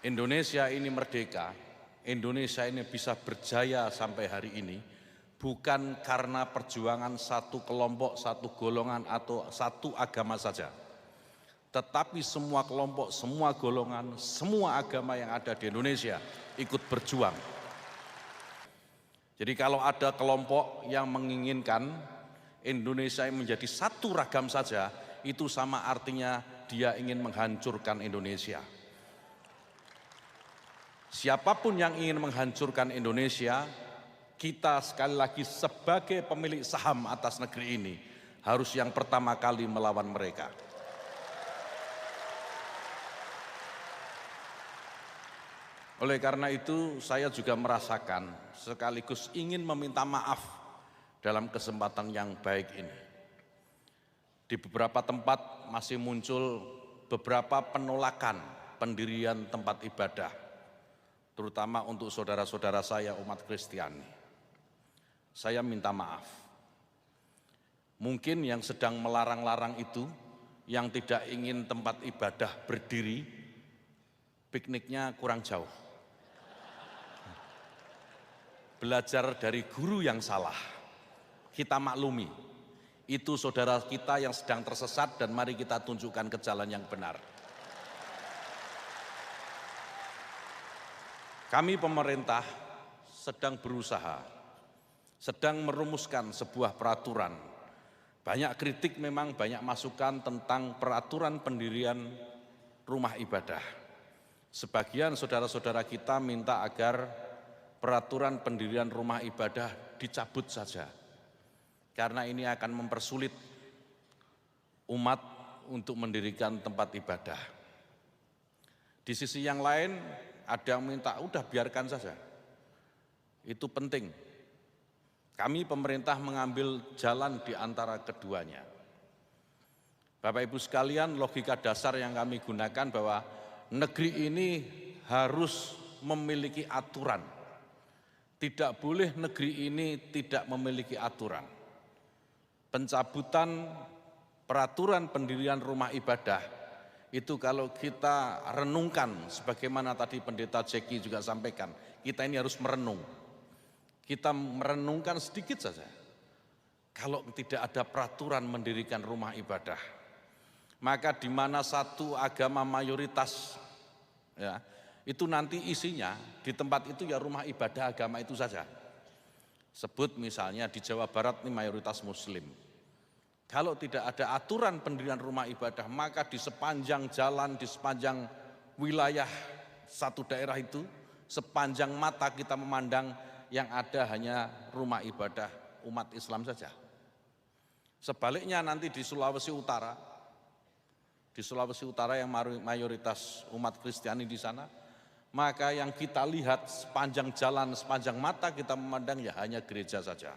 Indonesia ini merdeka, Indonesia ini bisa berjaya sampai hari ini bukan karena perjuangan satu kelompok, satu golongan atau satu agama saja. Tetapi semua kelompok, semua golongan, semua agama yang ada di Indonesia ikut berjuang. Jadi kalau ada kelompok yang menginginkan Indonesia menjadi satu ragam saja, itu sama artinya dia ingin menghancurkan Indonesia. Siapapun yang ingin menghancurkan Indonesia, kita sekali lagi sebagai pemilik saham atas negeri ini harus yang pertama kali melawan mereka. Oleh karena itu saya juga merasakan sekaligus ingin meminta maaf dalam kesempatan yang baik ini. Di beberapa tempat masih muncul beberapa penolakan pendirian tempat ibadah, terutama untuk saudara-saudara saya umat Kristiani. Saya minta maaf. Mungkin yang sedang melarang-larang itu, yang tidak ingin tempat ibadah berdiri, pikniknya kurang jauh. Belajar dari guru yang salah, kita maklumi. Itu saudara kita yang sedang tersesat dan mari kita tunjukkan ke jalan yang benar. Kami pemerintah sedang berusaha, sedang merumuskan sebuah peraturan. Banyak kritik memang, banyak masukan tentang peraturan pendirian rumah ibadah. Sebagian saudara-saudara kita minta agar peraturan pendirian rumah ibadah dicabut saja. Karena ini akan mempersulit umat untuk mendirikan tempat ibadah. Di sisi yang lain, ada yang minta, udah biarkan saja. Itu penting. Kami pemerintah mengambil jalan di antara keduanya. Bapak Ibu sekalian, logika dasar yang kami gunakan bahwa negeri ini harus memiliki aturan. Tidak boleh negeri ini tidak memiliki aturan. Pencabutan peraturan pendirian rumah ibadah itu kalau kita renungkan, sebagaimana tadi Pendeta Jeki juga sampaikan, kita ini harus merenung. Kita merenungkan sedikit saja. Kalau tidak ada peraturan mendirikan rumah ibadah, maka di mana satu agama mayoritas, ya, itu nanti isinya di tempat itu ya rumah ibadah agama itu saja. Sebut misalnya di Jawa Barat ini mayoritas Muslim. Kalau tidak ada aturan pendirian rumah ibadah, maka di sepanjang jalan, di sepanjang wilayah satu daerah itu, sepanjang mata kita memandang yang ada hanya rumah ibadah umat Islam saja. Sebaliknya nanti di Sulawesi Utara yang mayoritas umat Kristiani di sana, maka yang kita lihat sepanjang jalan, sepanjang mata kita memandang ya hanya gereja saja.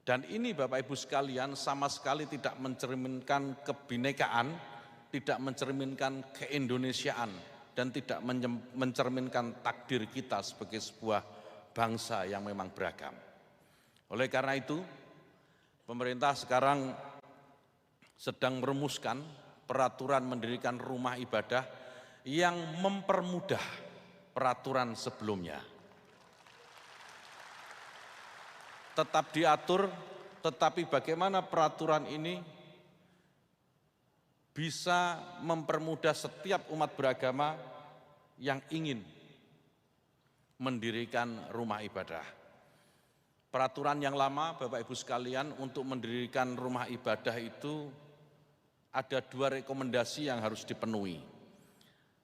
Dan ini Bapak Ibu sekalian sama sekali tidak mencerminkan kebinekaan, tidak mencerminkan keindonesiaan, dan tidak mencerminkan takdir kita sebagai sebuah bangsa yang memang beragam. Oleh karena itu, pemerintah sekarang sedang merumuskan peraturan mendirikan rumah ibadah yang mempermudah peraturan sebelumnya. Tetap diatur, tetapi bagaimana peraturan ini bisa mempermudah setiap umat beragama yang ingin mendirikan rumah ibadah. Peraturan yang lama, Bapak Ibu sekalian, untuk mendirikan rumah ibadah itu ada 2 rekomendasi yang harus dipenuhi.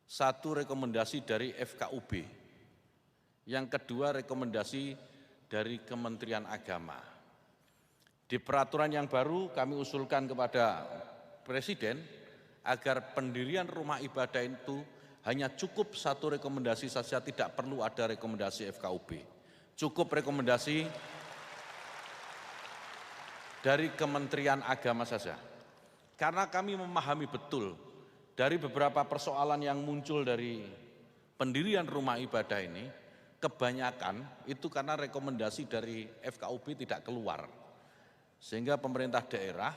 1 rekomendasi dari FKUB, yang kedua rekomendasi dari Kementerian Agama. Di peraturan yang baru kami usulkan kepada Presiden agar pendirian rumah ibadah itu hanya cukup 1 rekomendasi saja, tidak perlu ada rekomendasi FKUB. Cukup rekomendasi dari Kementerian Agama saja. Karena kami memahami betul dari beberapa persoalan yang muncul dari pendirian rumah ibadah ini, kebanyakan itu karena rekomendasi dari FKUB tidak keluar. Sehingga pemerintah daerah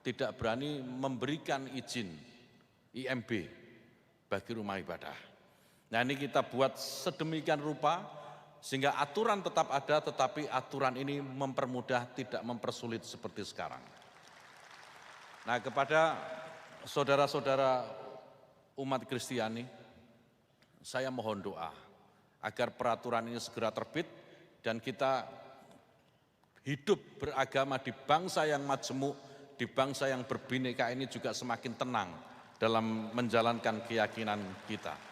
tidak berani memberikan izin IMB bagi rumah ibadah. Nah ini kita buat sedemikian rupa sehingga aturan tetap ada, tetapi aturan ini mempermudah, tidak mempersulit seperti sekarang. Nah kepada saudara-saudara umat Kristiani, saya mohon doa agar peraturan ini segera terbit dan kita hidup beragama di bangsa yang majemuk, di bangsa yang berbineka ini juga semakin tenang dalam menjalankan keyakinan kita.